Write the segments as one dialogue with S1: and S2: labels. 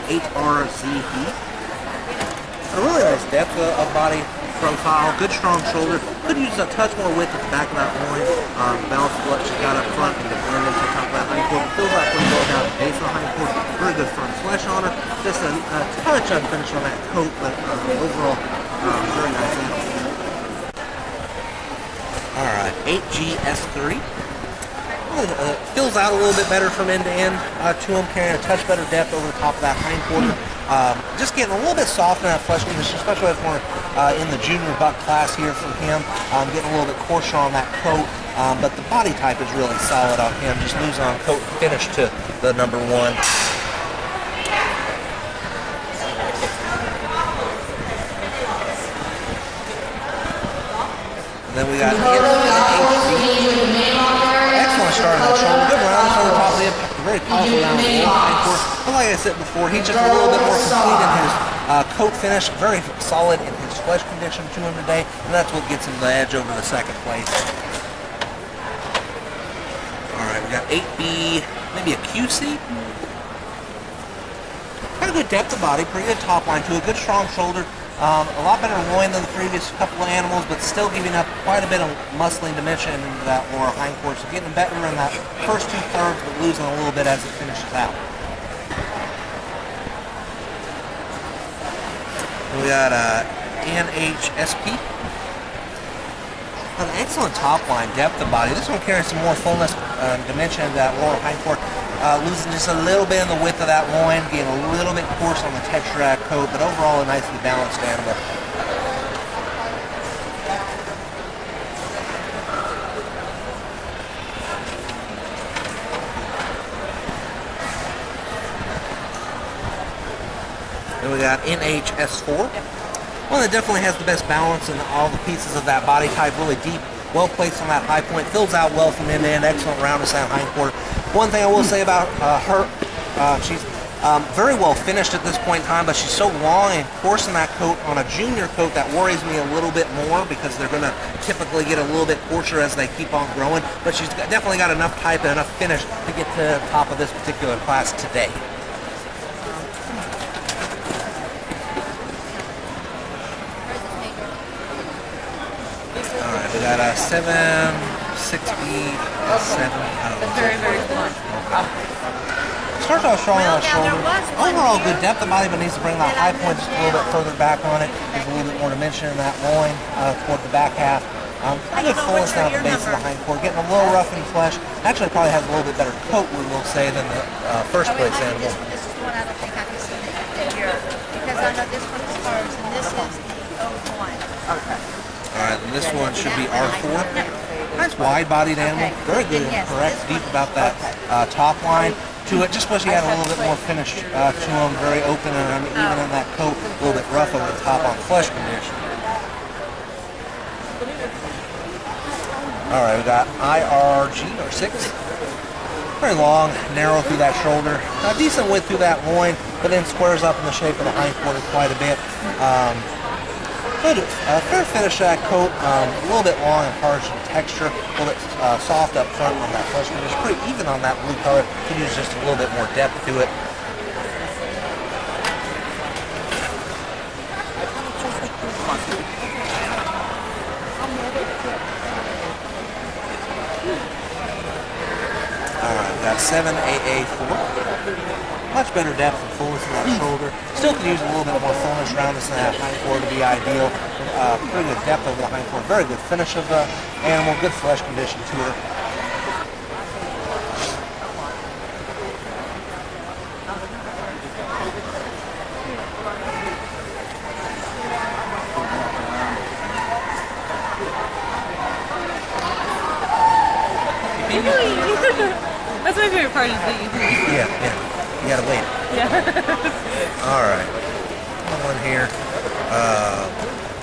S1: AFNZRB. A really nice depth of body profile, good strong shoulder. Could use a touch more width at the back of that loin. Balance what she got up front and the blend into the top of that hindquarter. Feels like when you go down the base of the hindquarter. Very good front flesh on her. Just a touch unfinished on that coat, but overall, very nice animal. Alright, 8GS3. Fills out a little bit better from end to end to him, carrying a touch better depth over the top of that hindquarter. Just getting a little bit soft in that flesh condition, especially if we're in the junior buck class here from him. Getting a little bit coarser on that coat, but the body type is really solid on him. Just losing on coat finish to the number 1. And then we got excellent start on that shoulder. Good round on the top of the hip. Very powerful down the hindquarter. But like I said before, he's just a little bit more complete in his coat finish. Very solid in his flesh condition to him today. And that's what gets him the edge over the second place. Alright, we got 8B, maybe a QC. Got a good depth of body, pretty good top line to a good strong shoulder. A lot better loin than the previous couple of animals, but still giving up quite a bit of muscling dimension into that lower hindquarter. So getting better in that first 2/3, but losing a little bit as it finishes out. We got NHSP. An excellent top line, depth of body. This one carries some more fullness dimension into that lower hindquarter. Losing just a little bit in the width of that loin, getting a little bit coarse on the texture of that coat, but overall a nicely balanced animal. Then we got NHS4. One that definitely has the best balance in all the pieces of that body type, really deep, well placed on that high point, fills out well from end to end, excellent roundness on hindquarter. One thing I will say about her, she's very well finished at this point in time, but she's so long and coarse in that coat. On a junior coat, that worries me a little bit more because they're going to typically get a little bit coarser as they keep on growing, but she's definitely got enough type and enough finish to get to the top of this particular class today. Alright, we got a 7, 6B, 7.
S2: Very, very fun.
S1: Starts off strong on the shoulder. Overall good depth of body, but needs to bring that high point just a little bit further back on it. There's a little bit more dimension in that loin toward the back half. Pretty good fullness down at the base of the hindquarter. Getting a little rough in flesh. Actually probably has a little bit better coat, we will say, than the first place animal.
S2: This is one I don't think I can see here because I know this one is hers and this is the 01. Okay.
S1: Alright, and this one should be R4. Nice wide-bodied animal. Very good and correct, deep about that top line to it. Just wish he had a little bit more finish to him. Very open and even in that coat. A little bit rough over the top on flesh condition. Alright, we got IRG, or 6. Very long, narrow through that shoulder. Decent width through that loin, but then squares up in the shape of the hindquarter quite a bit. Good, fair finish that coat, a little bit long and harsh in texture, a little bit soft up front on that flesh condition, pretty even on that blue color. Could use just a little bit more depth to it. Alright, we got 7AA4. Much better depth and fullness in that shoulder. Still could use a little bit more fullness roundness in that hindquarter to be ideal. Pretty good depth over the hindquarter. Very good finish of the animal. Good flesh condition to her.
S2: That's my favorite part is that you
S1: Yeah. You gotta wait.
S2: Yeah.
S1: Alright. One here.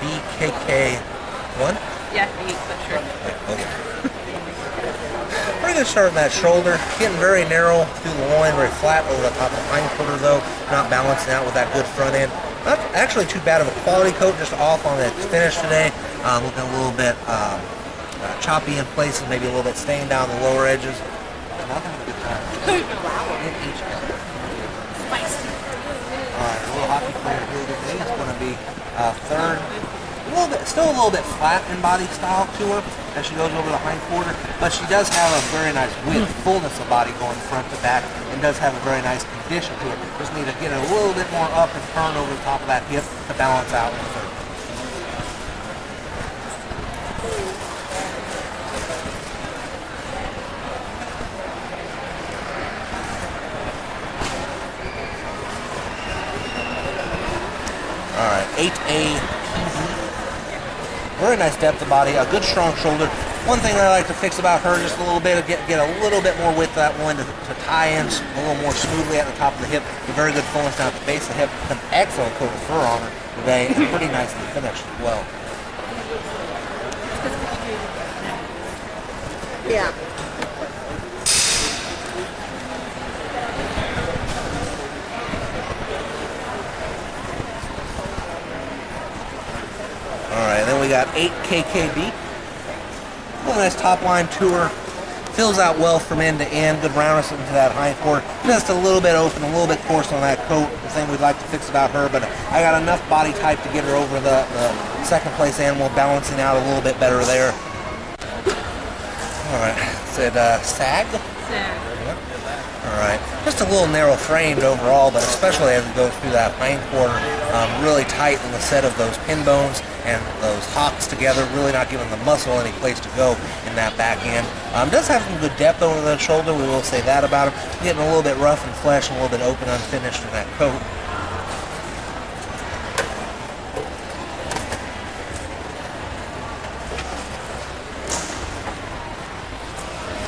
S1: BKK1?
S2: Yeah, but sure.
S1: Okay. Pretty good start in that shoulder. Getting very narrow through the loin, very flat over the top of the hindquarter though. Not balancing out with that good front end. Not actually too bad of a quality coat, just off on its finish today. Looking a little bit choppy in places, maybe a little bit stained down the lower edges. Nothing but a good time. be third. Still a little bit flat in body style to her as she goes over the hind quarter, but she does have a very nice width, fullness of body going front to back, and does have a very nice condition to it. Just need to get it a little bit more up and turn over the top of that hip to balance out in the third. All right, 8A. Very nice depth of body, a good strong shoulder. One thing I like to fix about her just a little bit, get a little bit more width that one to tie in a little more smoothly at the top of the hip. A very good fullness down at the base of the hip. An excellent coat of fur on her today, and pretty nicely finished as well.
S2: Yeah.
S1: Alright, then we got 8KKB. Really nice top line to her. Fills out well from end to end. Good roundness into that hind quarter. Just a little bit open, a little bit coarse on that coat. The thing we'd like to fix about her, but I got enough body type to get her over the second place animal, balancing out a little bit better there. Alright, said sag?
S2: Sag.
S1: Yep. Alright, just a little narrow framed overall, but especially as it goes through that hind quarter, really tight in the set of those pin bones and those hocks together, really not giving the muscle any place to go in that back end. Does have some good depth over the shoulder, we will say that about him. Getting a little bit rough in flesh and a little bit open, unfinished in that coat.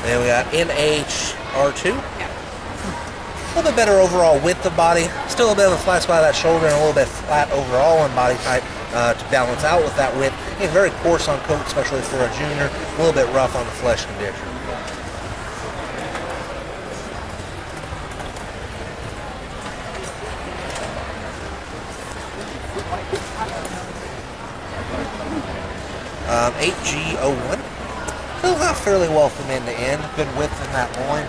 S1: Then we got NHR2. A little bit better overall width of body. Still a bit of a flat spot of that shoulder and a little bit flat overall in body type to balance out with that width. Again, very coarse on coat, especially for a junior. A little bit rough on the flesh condition. Um, 8G01. Fills out fairly well from end to end. Good width in that loin.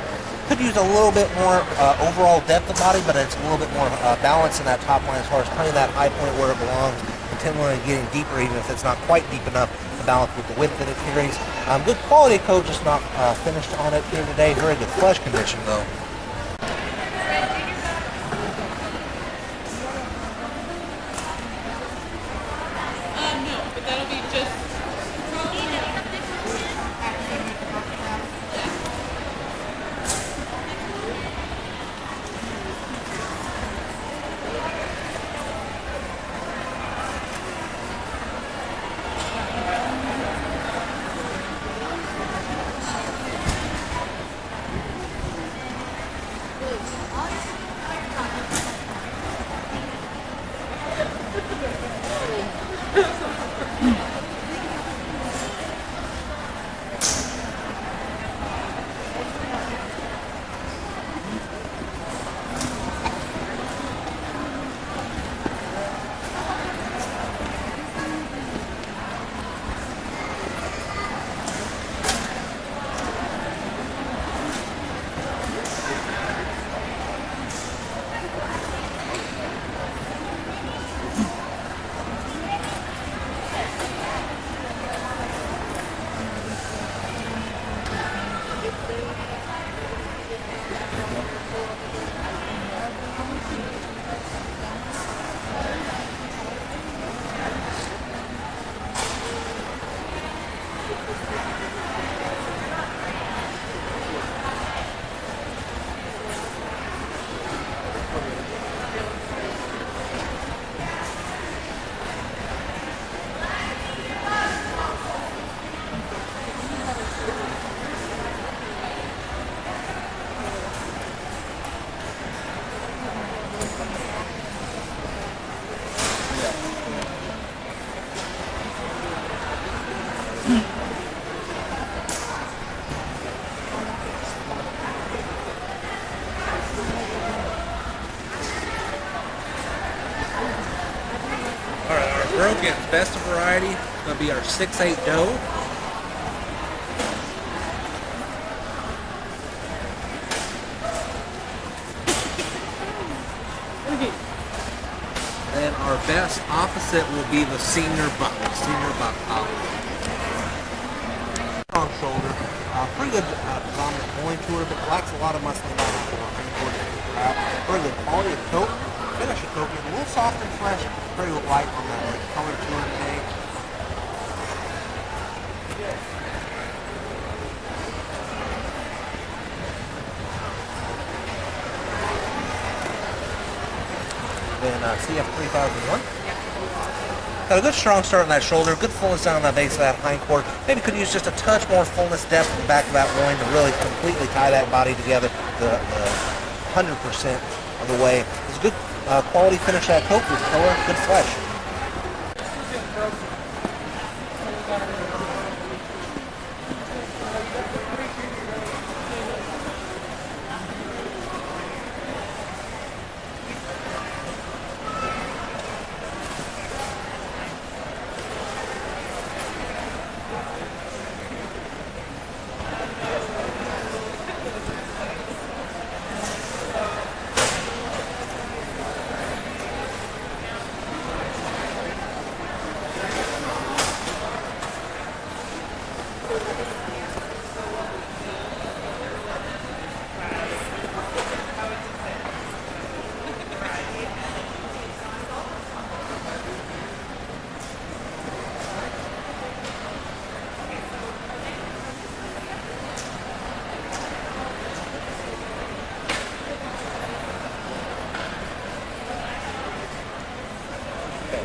S1: Could use a little bit more overall depth of body, but it's a little bit more balance in that top line as far as putting that high point where it belongs, continually getting deeper even if it's not quite deep enough to balance with the width that it carries. Good quality coat, just not finished on it here today. Very good flesh condition though.
S3: No, but that'll be just.
S1: Broken's best of variety is going to be our 6'8 Doe. Then our our best opposite will be the senior buck collie. Strong shoulder, pretty good dominant pulling to her, but lacks a lot of muscle down on her hindquarters. Very good quality of coat. Finish of coat, a little soft and fresh, very light on that color to her today. Then CF 3001. Got a good strong start on that shoulder, good fullness down on the base of that hindquarter. Maybe could use just a touch more fullness depth in the back of that loin to really completely tie that body together the 100% of the way. It's a good quality finish that coat, good color, good flesh.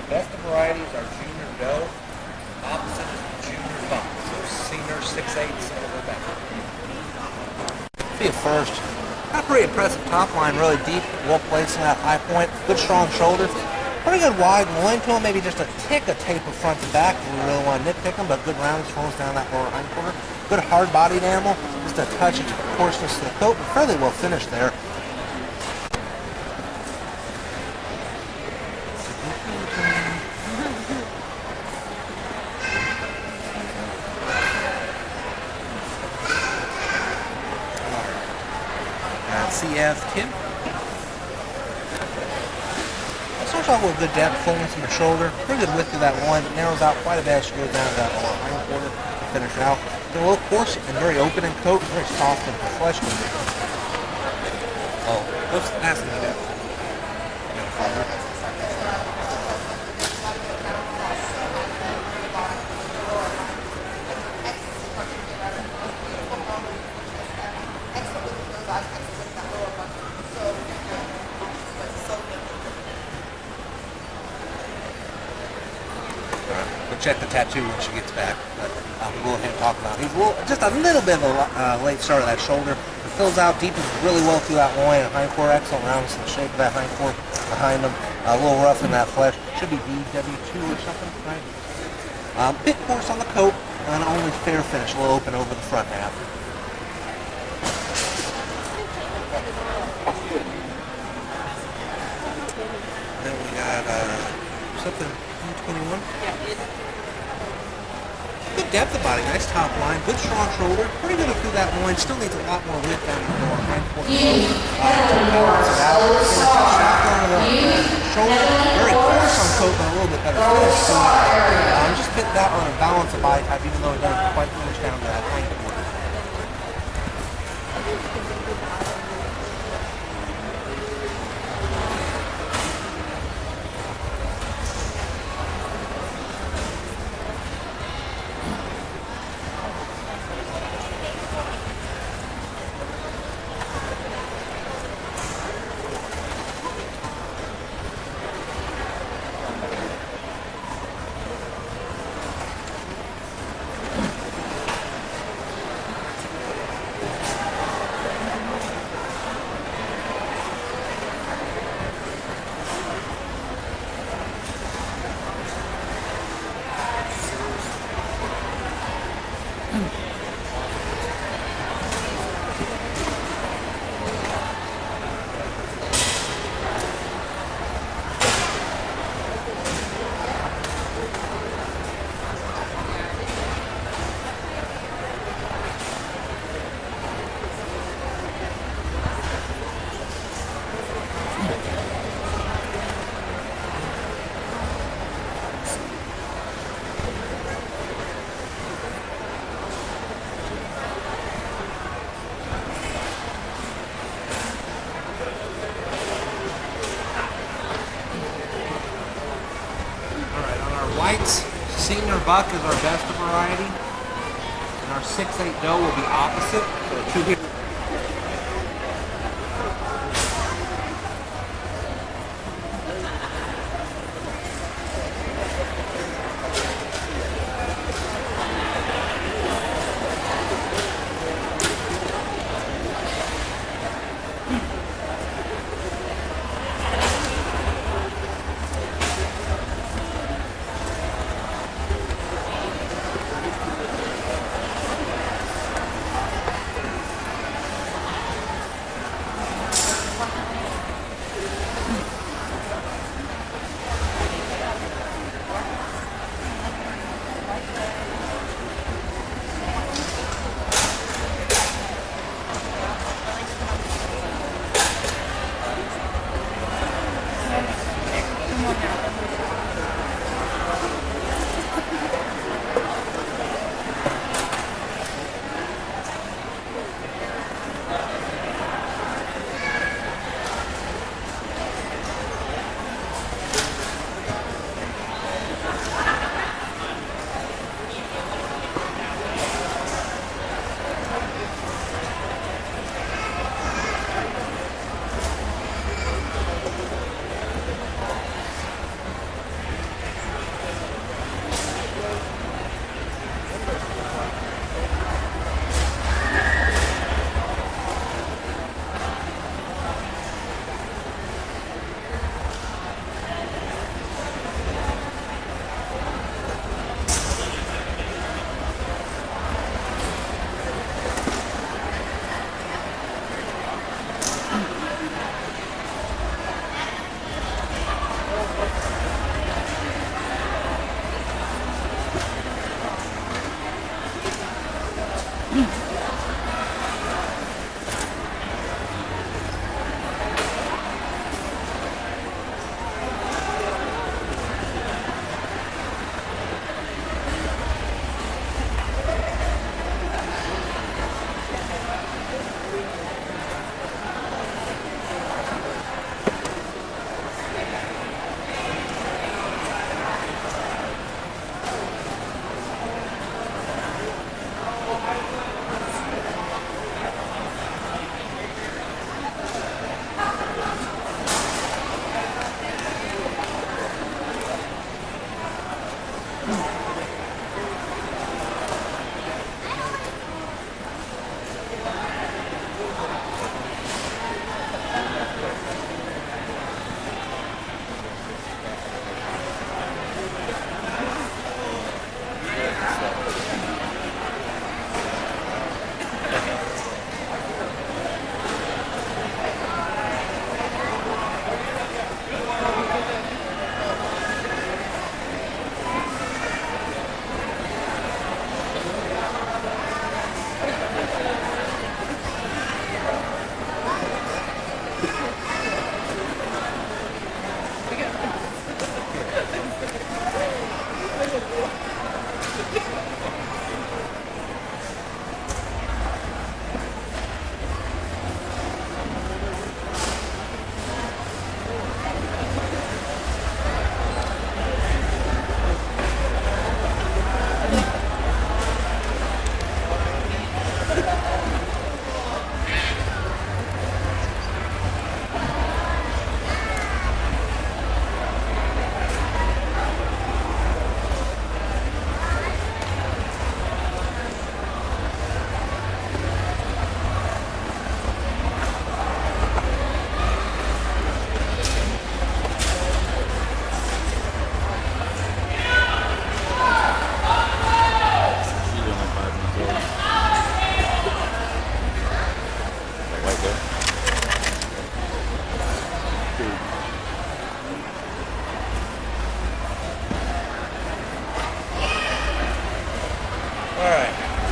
S1: Best of varieties are Junior Doe. Opposite is Junior Buck. So senior 6'8", silver back. Be a first. Got a pretty impressive top line, really deep, well placed in that high point. Good strong shoulders. Pretty good wide loin to him, maybe just a tick of taper front to back if we really want to nitpick him, but good rounded fullness down that lower hindquarter. Good hard bodied animal, just a touch of coarseness to the coat, but fairly well finished there. CF Tim. Starts off with good depth, fullness in the shoulder, pretty good width through that loin, but narrows out quite a bit as she goes down to that lower hindquarter to finish out. It's a little coarse and very open in coat, very soft and flesh. Oh, what's asking me that? Check the tattoo when she gets back, but we'll go ahead and talk about it. He's just a little bit of a late start of that shoulder. It fills out, deepens really well through that loin and hindquarter. Excellent roundness in the shape of that hindquarter behind him. A little rough in that flesh. Should be BW2 or something, right? Bit coarse on the coat, and only fair finish, a little open over the front half. Then we got something 21. Good depth of body, nice top line, good strong shoulder, pretty good through that loin, still needs a lot more width down the lower hindquarter. Shoulder, very coarse on coat, but a little bit better finish to it. Just hit that on a balance of body type, even though it doesn't quite finish down to that hindquarter. buck is our best variety, and our 6'8" doe will be opposite. So two here.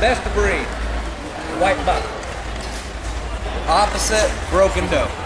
S1: Best of breed, white buck. Opposite, broken doe.